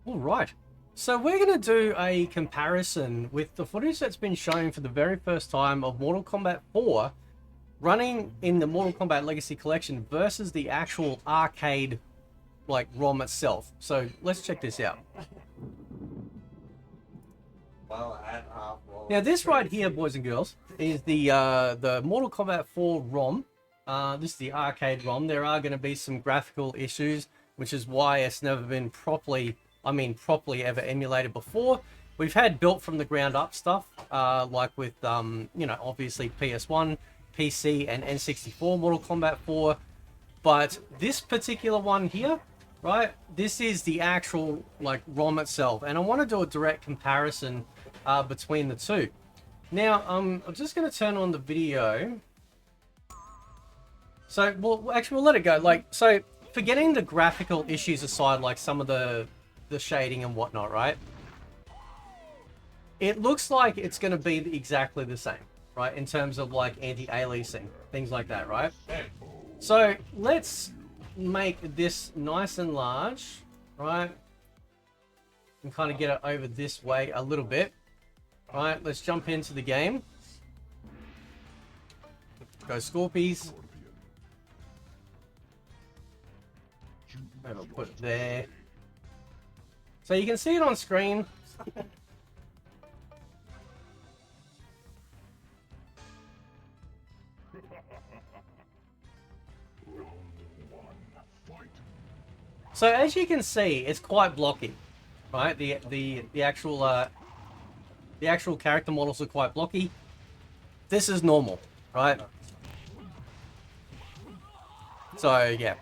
All right. So we're going to do a comparison with the footage that's been shown for the very first time of Mortal Kombat 4 running in the Mortal Kombat Legacy Collection versus the actual arcade ROM itself. So let's check this out. Now this right here, boys and girls, is the Mortal Kombat 4 ROM. This is the arcade ROM. There are going to be some graphical issues, which is why it's never been properly ever emulated before. We've had built from the ground up stuff, like with, obviously PS1, PC, and N64 Mortal Kombat 4. But this particular one here, right, this is the actual, ROM itself. And I want to do a direct comparison between the two. Now, I'm just going to turn on the video. So, we'll let it go. So, forgetting the graphical issues aside, like some of the shading and whatnot, right? It looks like it's going to be exactly the same, right? In terms of anti-aliasing, things like that, right? So let's make this nice and large, right? And kind of get it over this way a little bit. All right, let's jump into the game. Go Scorpies. I'll put it there. So you can see it on screen. So as you can see, it's quite blocky, right? The actual character models are quite blocky. This is normal, right? So yeah.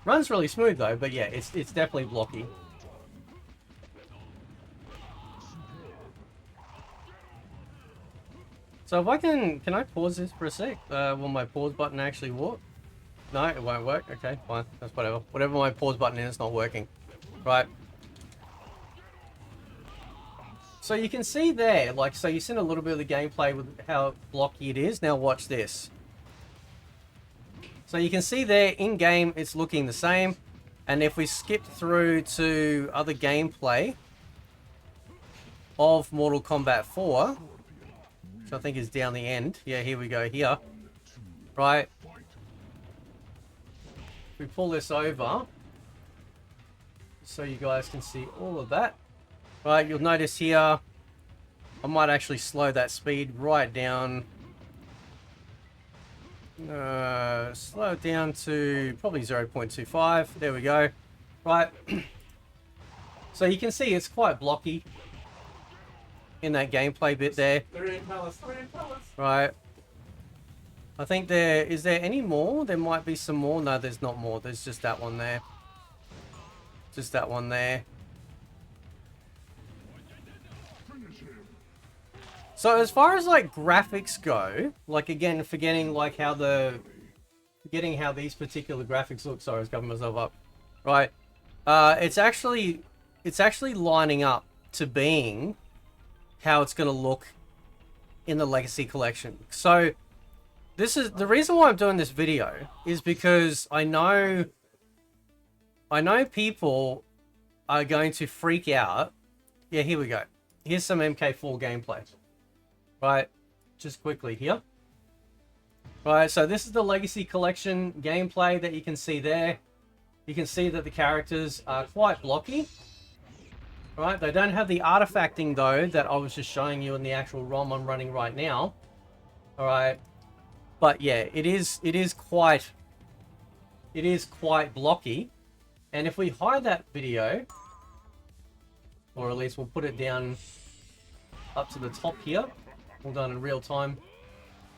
Runs really smooth though, but yeah, it's definitely blocky. So if I can I pause this for a sec? Will my pause button actually work? No, it won't work. Okay, fine. That's whatever. Whatever my pause button is, it's not working. Right. So you can see there, so you've seen a little bit of the gameplay with how blocky it is. Now watch this. So you can see there, in-game, it's looking the same. And if we skip through to other gameplay of Mortal Kombat 4, which I think is down the end. Yeah, here we go, here. Right. If we pull this over, so you guys can see all of that. Right, you'll notice here, I might actually slow that speed right down. Slow it down to probably 0.25. There we go. Right. So you can see it's quite blocky in that gameplay bit there. Right. I think is there any more? There might be some more. No, there's not more. There's just that one there. Just that one there. So as far as graphics go, again, forgetting how these particular graphics look. Sorry, I was covering myself up. Right. It's actually lining up to being how it's going to look in the Legacy Collection. So this is the reason why I'm doing this video, is because I know people are going to freak out. Yeah, here we go. Here's some MK4 gameplay. Right, just quickly here. Right, so this is the Legacy Collection gameplay that you can see there. You can see that the characters are quite blocky. Right, they don't have the artifacting though that I was just showing you in the actual ROM I'm running right now. All right, but yeah, it is quite blocky. And if we hide that video, or at least we'll put it down up to the top here. All done in real time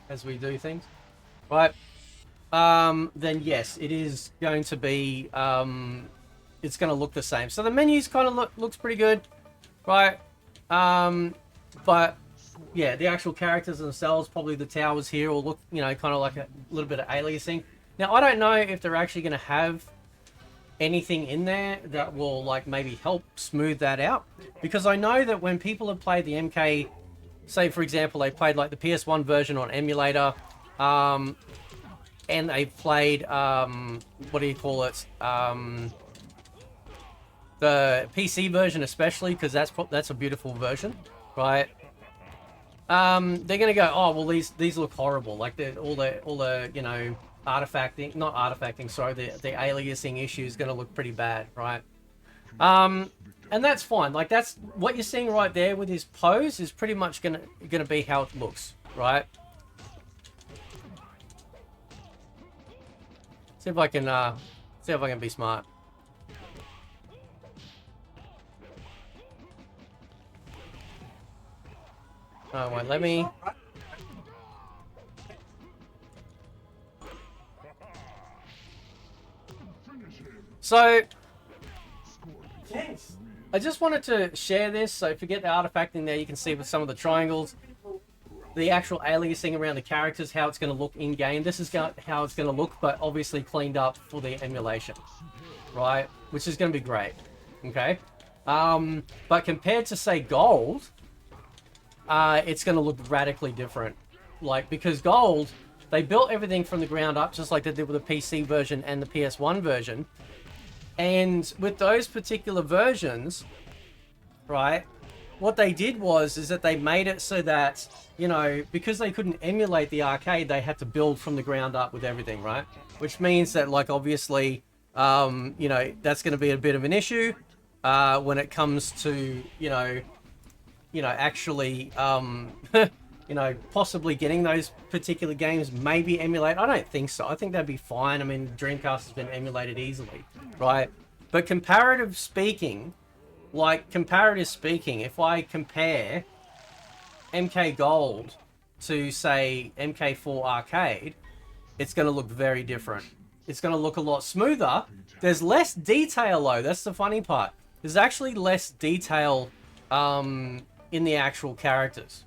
as we do things. Right. Then yes, it is going to be, it's going to look the same. So the menus kind of looks pretty good. Right. But yeah, the actual characters themselves, probably the towers here will look, kind of like a little bit of aliasing. Now, I don't know if they're actually going to have anything in there that will maybe help smooth that out. Because I know that when people have played the MK, say for example they played the PS1 version on emulator, and they've played, what do you call it? The PC version especially, because that's a beautiful version, right? They're gonna go, oh well, these look horrible. Like all the you know, artifacting, not artifacting, sorry, the aliasing issue is gonna look pretty bad, right? And that's fine. Like that's what you're seeing right there with his pose is pretty much gonna be how it looks, right? See if I can be smart. Oh wait, let me. So, I just wanted to share this. So if you get the artifact in there, you can see with some of the triangles, the actual aliasing around the characters, how it's going to look in game. This is how it's going to look, but obviously cleaned up for the emulation, right? Which is going to be great. Okay, but compared to say Gold, it's going to look radically different. Like because Gold, they built everything from the ground up, just like they did with the PC version and the PS1 version. And with those particular versions, right, what they did is that they made it so that, you know, because they couldn't emulate the arcade, they had to build from the ground up with everything, right? Which means that, like, obviously, you know, that's going to be a bit of an issue when it comes to, you know, actually, you know, possibly getting those particular games maybe emulate. I don't think so. I think that'd be fine. I mean, Dreamcast has been emulated easily, right? But comparative speaking, if I compare MK Gold to, say, MK4 Arcade, it's going to look very different. It's going to look a lot smoother. There's less detail, though. That's the funny part. There's actually less detail in the actual characters.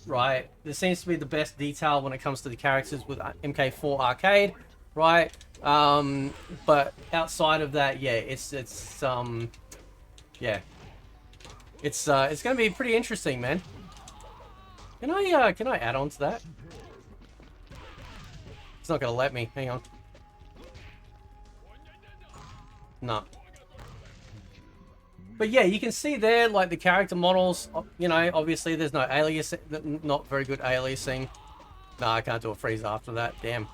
Right, there seems to be the best detail when it comes to the characters with MK4 Arcade, right? But outside of that, yeah, it's going to be pretty interesting, man. Can I add on to that? It's not going to let me. Hang on. No. But yeah, you can see there, like, the character models, you know, obviously there's no alias, not very good aliasing. No, I can't do a freeze after that, damn.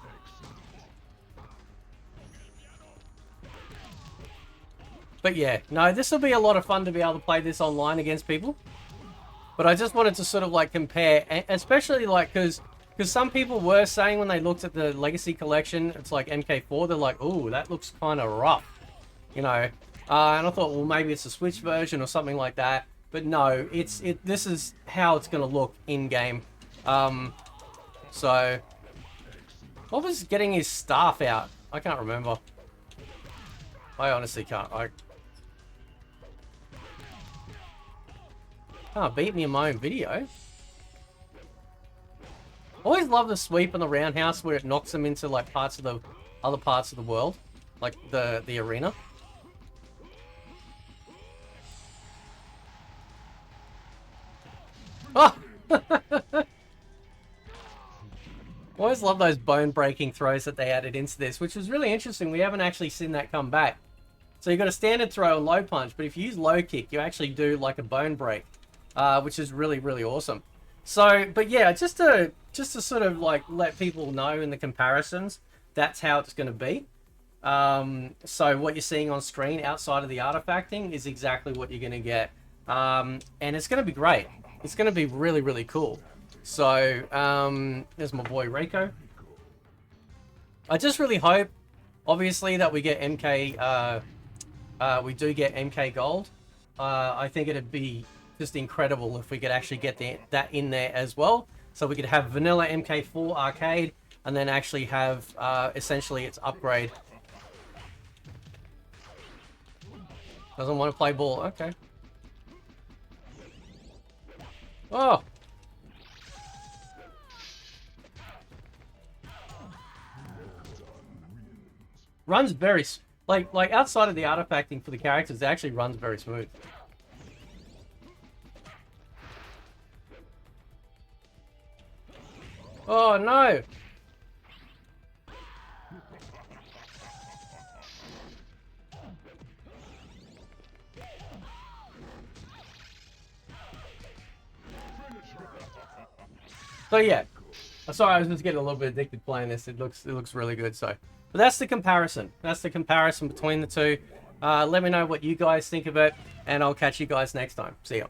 But yeah, no, this will be a lot of fun to be able to play this online against people. But I just wanted to sort of, like, compare, especially, like, because some people were saying when they looked at the Legacy Collection, it's like MK4, they're like, ooh, that looks kind of rough, you know. And I thought, well, maybe it's a Switch version or something like that. But no, this is how it's going to look in-game. So, what was getting his staff out? I can't remember. I honestly can't. I can't beat me in my own video. Always love the sweep and the roundhouse where it knocks them into, like, parts of the other parts of the world. Like, the arena. Oh! Always love those bone-breaking throws that they added into this, which was really interesting. We haven't actually seen that come back. So you've got a standard throw and low punch, but if you use low kick, you actually do like a bone break, which is really, really awesome. So, but yeah, just to sort of like let people know in the comparisons, that's how it's going to be. So what you're seeing on screen outside of the artifacting is exactly what you're going to get. And it's going to be great. It's going to be really, really cool. So, there's my boy Reiko. I just really hope, obviously, that we get MK, we do get MK Gold. I think it'd be just incredible if we could actually get that in there as well. So we could have vanilla MK4 Arcade, and then actually have, essentially, its upgrade. Doesn't want to play ball. Okay. Oh! Runs very... Like outside of the artifacting for the characters, it actually runs very smooth. Oh, no! So yeah, sorry, I was just getting a little bit addicted playing this. It looks really good. So, but that's the comparison. That's the comparison between the two. Let me know what you guys think of it, and I'll catch you guys next time. See ya.